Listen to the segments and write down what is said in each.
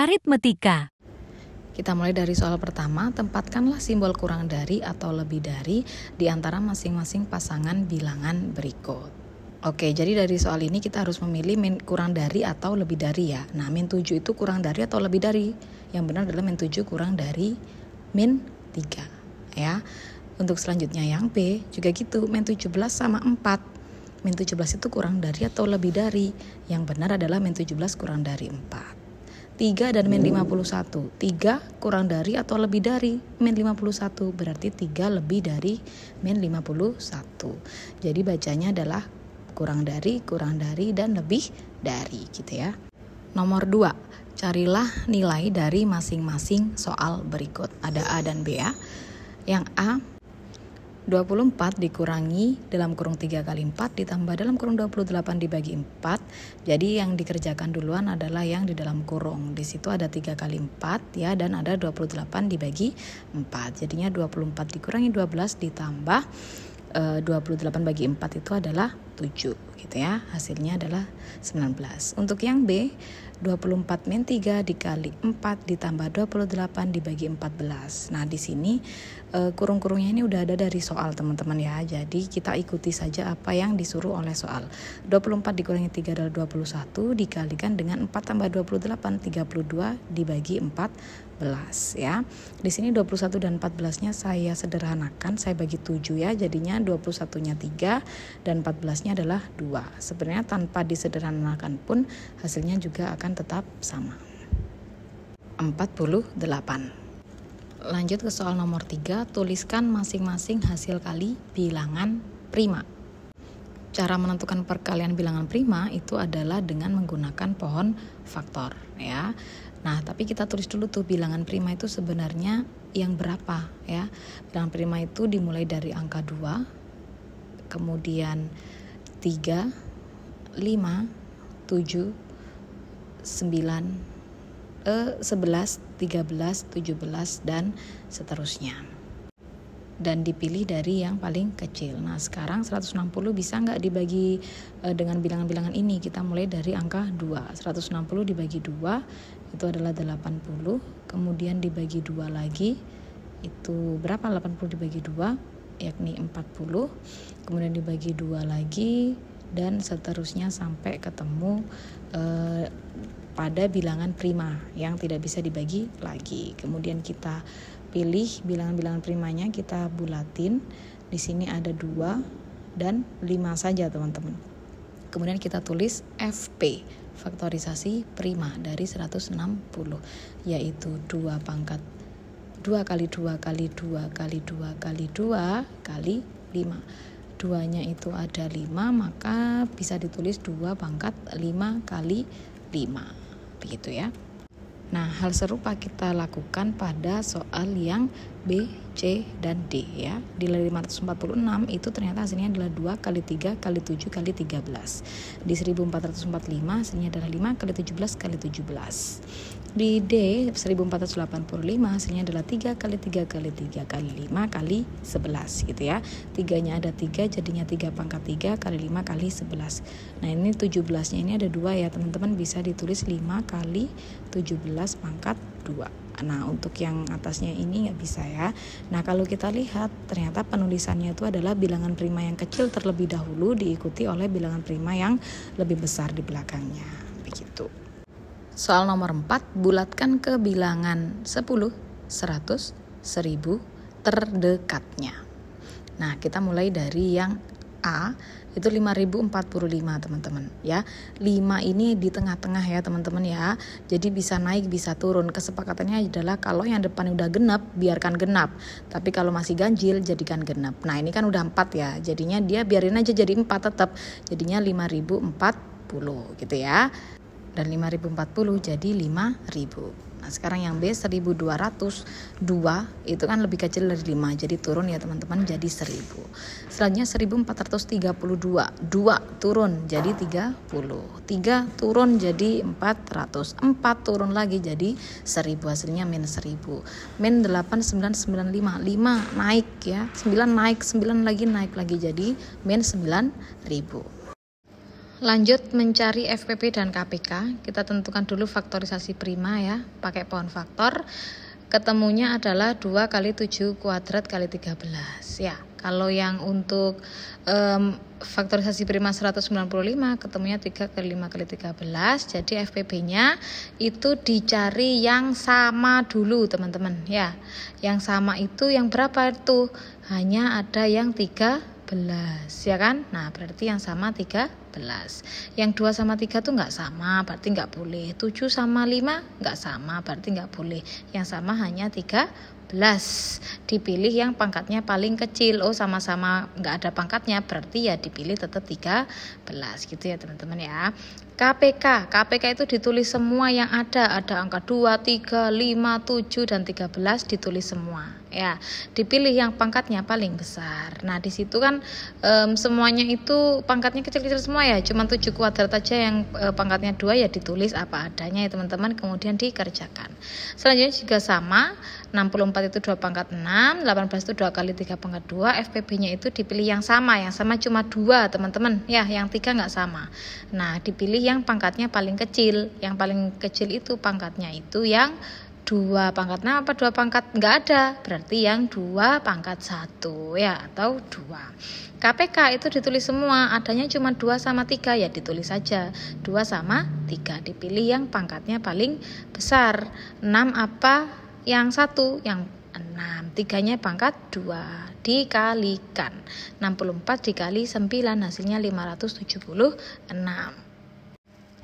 Aritmetika. Kita mulai dari soal pertama, tempatkanlah simbol kurang dari atau lebih dari di antara masing-masing pasangan bilangan berikut. Oke, jadi dari soal ini kita harus memilih kurang dari atau lebih dari ya. Nah, min 7 itu kurang dari atau lebih dari? Yang benar adalah min 7 kurang dari min 3 ya. Untuk selanjutnya yang B juga gitu, min 17 sama 4. Min 17 itu kurang dari atau lebih dari? Yang benar adalah min 17 kurang dari 4. 3 dan min 51. 3 kurang dari atau lebih dari min 51. Berarti 3 lebih dari min 51. Jadi bacanya adalah kurang dari, dan lebih dari gitu ya. Nomor 2. Carilah nilai dari masing-masing soal berikut. Ada A dan B ya. Yang A, 24 dikurangi dalam kurung 3 kali 4 ditambah dalam kurung 28 dibagi 4. Jadi yang dikerjakan duluan adalah yang di dalam kurung. Di situ ada 3 kali 4 ya, dan ada 28 dibagi 4. Jadinya 24 dikurangi 12 ditambah 28 bagi 4 itu adalah 7 gitu ya. Hasilnya adalah 19. Untuk yang B, 24 min 3 dikali 4 ditambah 28 dibagi 14. Nah, di sini kurung-kurungnya ini udah ada dari soal teman-teman ya. Jadi kita ikuti saja apa yang disuruh oleh soal. 24 dikurangi 3 adalah 21 dikalikan dengan 4 tambah 28 32 dibagi 14 ya. Di sini 21 dan 14-nya saya sederhanakan, saya bagi 7 ya. Jadinya 21-nya 3 dan 14-nya adalah 2. Sebenarnya tanpa disederhanakan pun hasilnya juga akan tetap sama. 48. Lanjut ke soal nomor 3, tuliskan masing-masing hasil kali bilangan prima. Cara menentukan perkalian bilangan prima itu adalah dengan menggunakan pohon faktor ya. Nah, tapi kita tulis dulu tuh bilangan prima itu sebenarnya yang berapa ya. Bilangan prima itu dimulai dari angka 2, kemudian 3, 5, 7, 9, 11, 13, 17 dan seterusnya. Dan dipilih dari yang paling kecil. Nah, sekarang 160 bisa nggak dibagi dengan bilangan-bilangan ini? Kita mulai dari angka 2. 160 dibagi 2 itu adalah 80. Kemudian dibagi 2 lagi itu berapa? 80 dibagi 2 yakni 40. Kemudian dibagi 2 lagi dan seterusnya sampai ketemu pada bilangan prima yang tidak bisa dibagi lagi. Kemudian kita pilih bilangan-bilangan primanya, kita bulatin. Di sini ada 2 dan 5 saja teman-teman. Kemudian kita tulis FP, faktorisasi prima dari 160, yaitu 2 pangkat 2 kali 2 kali 2 kali 2 kali 2 kali 5. 2-nya itu ada 5, maka bisa ditulis 2 pangkat 5 kali 5. Begitu ya. Nah, hal serupa kita lakukan pada soal yang B, C, dan D ya. Di 546 itu ternyata hasilnya adalah 2 kali 3 kali 7 kali 13. Di 1445 hasilnya adalah 5 kali 17 kali 17. Di D 1485 hasilnya adalah 3 kali 3 kali 3 kali 5 kali 11 gitu ya. 3-nya ada 3, jadinya 3 pangkat 3 kali 5 kali 11. Nah, ini 17-nya ini ada 2 ya teman-teman, bisa ditulis 5 kali 17 pangkat 2. Nah, untuk yang atasnya ini nggak bisa ya. Nah, kalau kita lihat ternyata penulisannya itu adalah bilangan prima yang kecil terlebih dahulu diikuti oleh bilangan prima yang lebih besar di belakangnya. Begitu. Soal nomor 4, bulatkan ke bilangan 10, 100, 1000 terdekatnya. Nah, kita mulai dari yang A, itu 5045 teman-teman ya. 5 ini di tengah-tengah ya teman-teman ya. Jadi bisa naik bisa turun. Kesepakatannya adalah kalau yang depan udah genap, biarkan genap. Tapi kalau masih ganjil, jadikan genap. Nah, ini kan udah 4 ya. Jadinya dia biarin aja jadi 4 tetap. Jadinya 5040 gitu ya. Dan 5040 jadi 5000. Nah, sekarang yang B 1202 itu kan lebih kecil dari 5, jadi turun ya teman-teman jadi 1000. Selanjutnya 1432, 2 turun jadi 30, 3 turun jadi 400, 4 turun lagi jadi 1000, hasilnya min 1000. Min 8995, 5 naik ya, 9 naik, 9 lagi naik lagi jadi min 9000. Lanjut mencari FPP dan KPK. Kita tentukan dulu faktorisasi prima ya, pakai pohon faktor. Ketemunya adalah 2 kali 7 kuadrat kali 13 ya. Kalau yang untuk faktorisasi prima 195 ketemunya 3 kali 5 kali 13. Jadi FPP-nya itu dicari yang sama dulu teman-teman ya. Yang sama itu yang berapa itu? Hanya ada yang 13 ya kan. Nah berarti yang sama 13. Yang 2 sama 3 tuh nggak sama, berarti nggak boleh. 7 sama 5 nggak sama, berarti nggak boleh. Yang sama hanya 13. Dipilih yang pangkatnya paling kecil. Oh sama-sama nggak ada pangkatnya, berarti ya dipilih tetap 13 gitu ya teman-teman ya. KPK itu ditulis semua yang ada angka 2, 3, 5, 7 dan 13 ditulis semua ya. Dipilih yang pangkatnya paling besar. Nah di situ kan semuanya itu pangkatnya kecil-kecil semua ya, cuma 7 kuadrat aja yang pangkatnya 2 ya ditulis apa adanya ya teman-teman, kemudian dikerjakan. Selanjutnya juga sama, 64 itu 2 pangkat 6, 18 itu 2 kali 3 pangkat 2, FPP-nya itu dipilih yang sama cuma 2 teman-teman ya, yang 3 nggak sama. Nah dipilih yang pangkatnya paling kecil. Yang paling kecil itu pangkatnya itu yang 2 pangkat 6 apa 2 pangkat nggak ada, berarti yang 2 pangkat 1 ya, atau 2. KPK itu ditulis semua, adanya cuma 2 sama 3 ya ditulis saja 2 sama 3, dipilih yang pangkatnya paling besar. 6 apa yang 1, yang 6, 3-nya pangkat 2 dikalikan 64 dikali 9 hasilnya 576.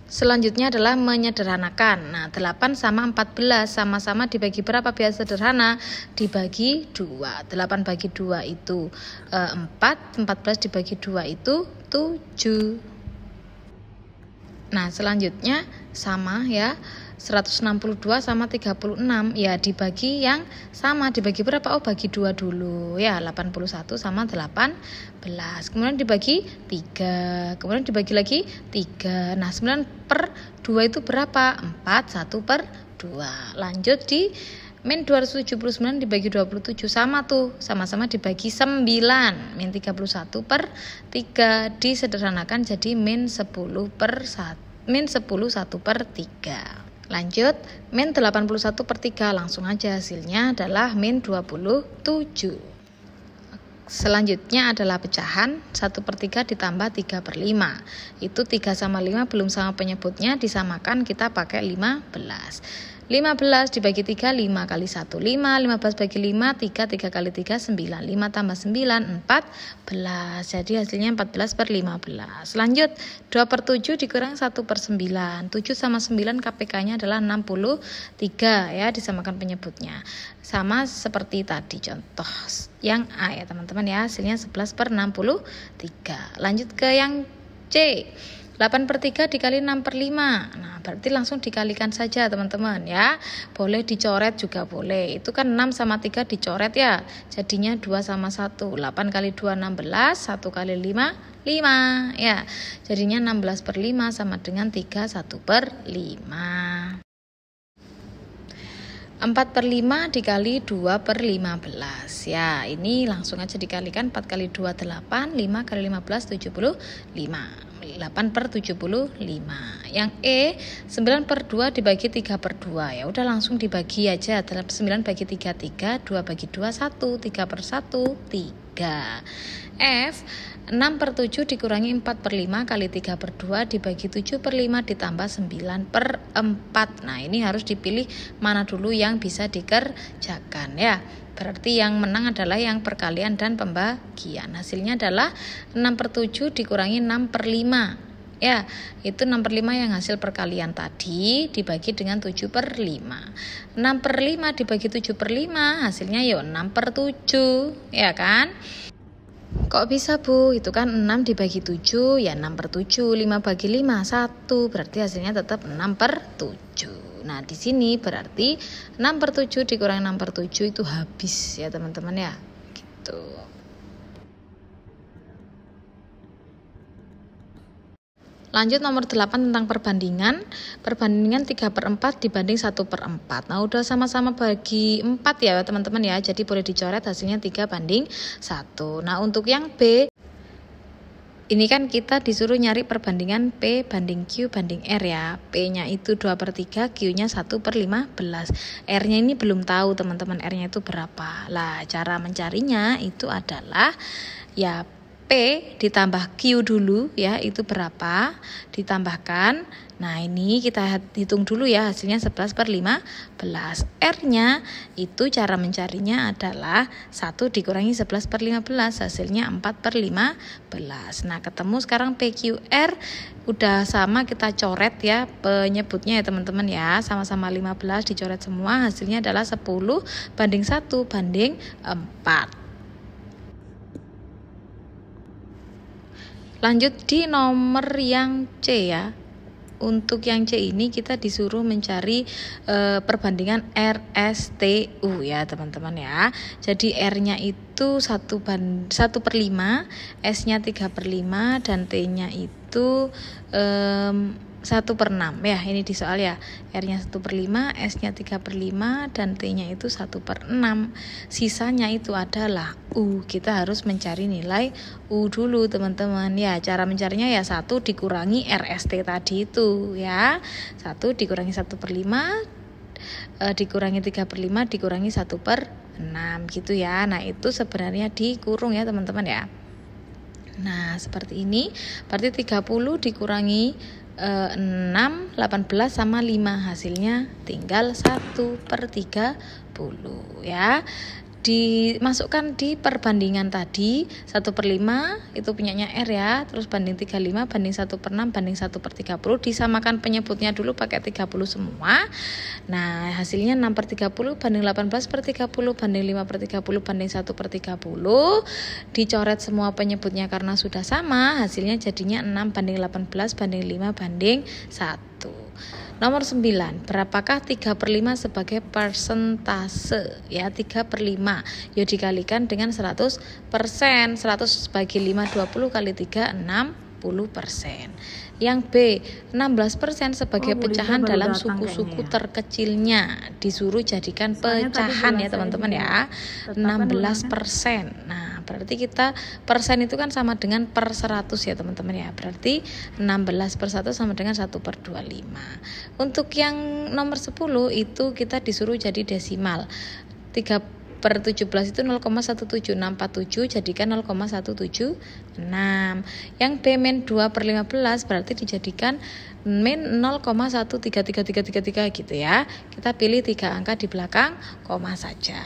Selanjutnya adalah menyederhanakan. Nah 8 sama 14 sama-sama dibagi berapa biar sederhana? Dibagi 2. 8 bagi 2 itu 4, 14 dibagi 2 itu 7. Nah selanjutnya sama ya, 162 sama 36 ya dibagi yang sama, dibagi berapa? Oh bagi 2 dulu ya, 81 sama 18, kemudian dibagi 3, kemudian dibagi lagi 3. Nah 9 per 2 itu berapa? 4, 1 per 2. Lanjut di min 279 dibagi 27 sama tuh, sama-sama dibagi 9, min 31 per 3 disederhanakan jadi min 10 per 1, min 10 1 per 3. Lanjut, min 81 per 3, langsung aja hasilnya adalah min 27. Selanjutnya adalah pecahan, 1 per 3 ditambah 3 per 5. Itu 3 sama 5 belum sama penyebutnya, disamakan kita pakai 15. 15 dibagi 3, 5 kali 1, 5, 15 bagi 5, 3 kali 3, 9, 5 tambah 9, 14, jadi hasilnya 14 per 15. Lanjut, 2 per 7 dikurang 1 per 9, 7 sama 9 KPK-nya adalah 63 ya, disamakan penyebutnya. Sama seperti tadi contoh yang A ya teman-teman ya, hasilnya 11 per 63. Lanjut ke yang C. 8 per 3 dikali 6 per 5. Nah berarti langsung dikalikan saja teman-teman ya. Boleh dicoret juga boleh. Itu kan 6 sama 3 dicoret ya. Jadinya 2 sama 1. 8 kali 2 16. 1 kali 5 5 ya. Jadinya 16 per 5 sama dengan 3 1 per 5. 4 per 5 dikali 2 per 15 ya, ini langsung aja dikalikan. 4 kali 2 8, 5 kali 15 75, 8 per 75. Yang E 9 per 2 dibagi 3 per 2 ya udah langsung dibagi aja, 9 bagi 3 3, 2 bagi 2 1, 3 per 1 3. F 6 per 7 dikurangi 4 per 5 kali 3 per 2 dibagi 7 per 5 ditambah 9 per 4. Nah ini harus dipilih mana dulu yang bisa dikerjakan ya. Berarti yang menang adalah yang perkalian dan pembagian. Hasilnya adalah 6 per 7 dikurangi 6 per 5. Ya, itu 6 per 5 yang hasil perkalian tadi dibagi dengan 7 per 5. 6 per 5 dibagi 7 per 5 hasilnya ya 6 per 7 ya kan. Kok bisa Bu? Itu kan 6 dibagi 7 ya 6 per 7, 5 bagi 5 1, berarti hasilnya tetap 6 per 7. Nah di sini berarti 6 per 7 dikurang 6 per 7 itu habis ya teman-teman ya gitu. Lanjut nomor 8 tentang perbandingan. Perbandingan 3 per 4 dibanding 1 per 4. Nah udah sama-sama bagi 4 ya teman-teman ya. Jadi boleh dicoret hasilnya 3 banding 1. Nah untuk yang B Ini kan kita disuruh nyari perbandingan P banding Q banding R ya. P-nya itu 2/3, Q-nya 1/15. R-nya ini belum tahu teman-teman, R-nya itu berapa. Lah, cara mencarinya itu adalah ya P ditambah Q dulu ya, itu berapa, ditambahkan. Nah, ini kita hitung dulu ya, hasilnya 11/15. R-nya itu cara mencarinya adalah 1 dikurangi 11/15, hasilnya 4/15. Nah, ketemu sekarang PQR udah sama, kita coret ya penyebutnya ya teman-teman ya, sama-sama 15 dicoret semua, hasilnya adalah 10/1/4. Lanjut di nomor yang C ya. Untuk yang C ini kita disuruh mencari perbandingan RSTU ya teman-teman ya. Jadi R-nya itu 1/5, S-nya 3/5, dan T-nya itu 1/6 ya, ini di soal ya. R-nya 1/5, S-nya 3/5, dan T-nya itu 1/6. Sisanya itu adalah U. Kita harus mencari nilai U dulu teman-teman ya. Cara mencarinya ya 1 dikurangi RST tadi itu ya. 1 dikurangi 1/5 dikurangi 3/5 dikurangi 1/6 gitu ya. Nah, itu sebenarnya dikurung ya teman-teman ya. Nah, seperti ini. Berarti 30 dikurangi 6, 18 sama 5, hasilnya tinggal 1/30 ya. Dimasukkan di perbandingan tadi 1/5 itu punyanya R ya, terus banding 35 banding 1/6 banding 1/30, disamakan penyebutnya dulu pakai 30 semua. Nah, hasilnya 6/30 banding 18/30 banding 5/30 banding 1/30, dicoret semua penyebutnya karena sudah sama, hasilnya jadinya 6 banding 18 banding 5 banding 1. Nomor 9, berapakah 3/5 sebagai persentase? Ya, 3/5. Yuk dikalikan dengan 100%. 100 bagi 5, 20 kali 3, 60%. Yang B, 16% sebagai pecahan dalam suku-suku terkecilnya. Disuruh jadikan pecahan ya teman-teman ya. 16%. Nah, berarti kita persen itu kan sama dengan per 100 ya teman-teman ya. Berarti 16/1 sama dengan 1/25. Untuk yang nomor 10 itu kita disuruh jadi desimal. 3/17 itu 0,17647, jadikan 0,176. Yang B min 2/15 berarti dijadikan min 0,1333333 gitu ya. Kita pilih 3 angka di belakang koma saja.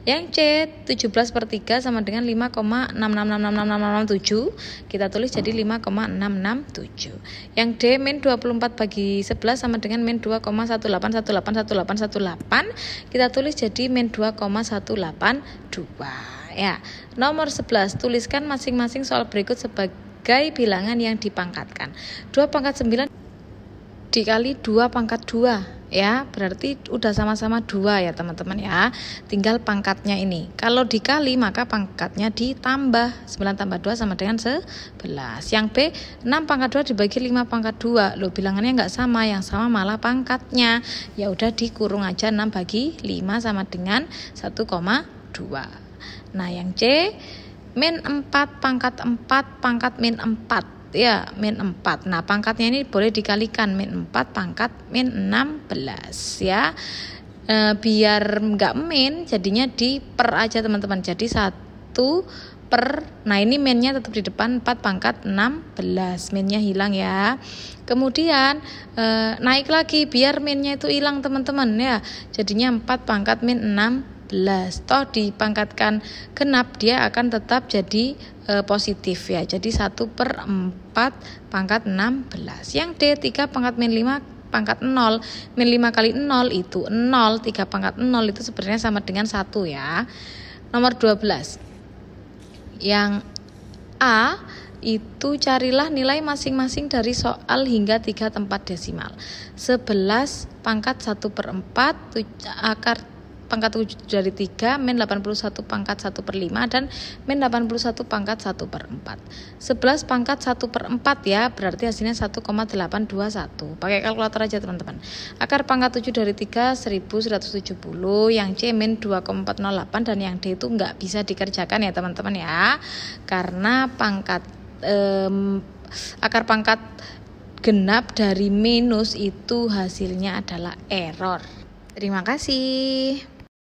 Yang C 17/3 sama dengan 5,6666667, kita tulis jadi 5,667. Yang D min 24 bagi 11 sama dengan min 2,18181818, kita tulis jadi min 2,182 ya. Nomor 11, tuliskan masing-masing soal berikut sebagai bilangan yang dipangkatkan. 2/9 dikali 2/2 ya, berarti udah sama-sama 2 ya teman-teman ya. Tinggal pangkatnya ini. Kalau dikali maka pangkatnya ditambah. 9 tambah 2 sama dengan 11. Yang B 6/2 dibagi 5/2. Loh, bilangannya enggak sama, yang sama malah pangkatnya. Ya udah dikurung aja, 6 bagi 5 sama dengan 1,2. Nah, yang C min 4 pangkat 4 pangkat min 4 ya, min 4. Nah, pangkatnya ini boleh dikalikan, min 4 pangkat min 16 ya. Biar enggak min jadinya diper aja teman-teman. Jadi 1 per, nah ini minnya tetap di depan, 4 pangkat 16, minnya hilang ya. Kemudian naik lagi biar minnya itu hilang teman-teman ya. Jadinya 4 pangkat min 16. Toh dipangkatkan genap dia akan tetap jadi positif ya. Jadi 1/4 pangkat 16. Yang D 3 pangkat min 5 pangkat 0. Min 5 kali 0 itu 0. 3 pangkat 0 itu sebenarnya sama dengan 1 ya. Nomor 12. Yang A itu carilah nilai masing-masing dari soal hingga 3 tempat desimal. 11 pangkat 1/4 akar pangkat 7 dari 3, min 81 pangkat 1/5, dan min 81 pangkat 1/4. 11 pangkat 1/4 ya, berarti hasilnya 1,821. Pakai kalkulator aja teman-teman. Akar pangkat 7 dari 3, 1170. Yang C min 2,408, dan yang D itu nggak bisa dikerjakan ya teman-teman ya. Karena pangkat akar pangkat genap dari minus itu hasilnya adalah error. Terima kasih.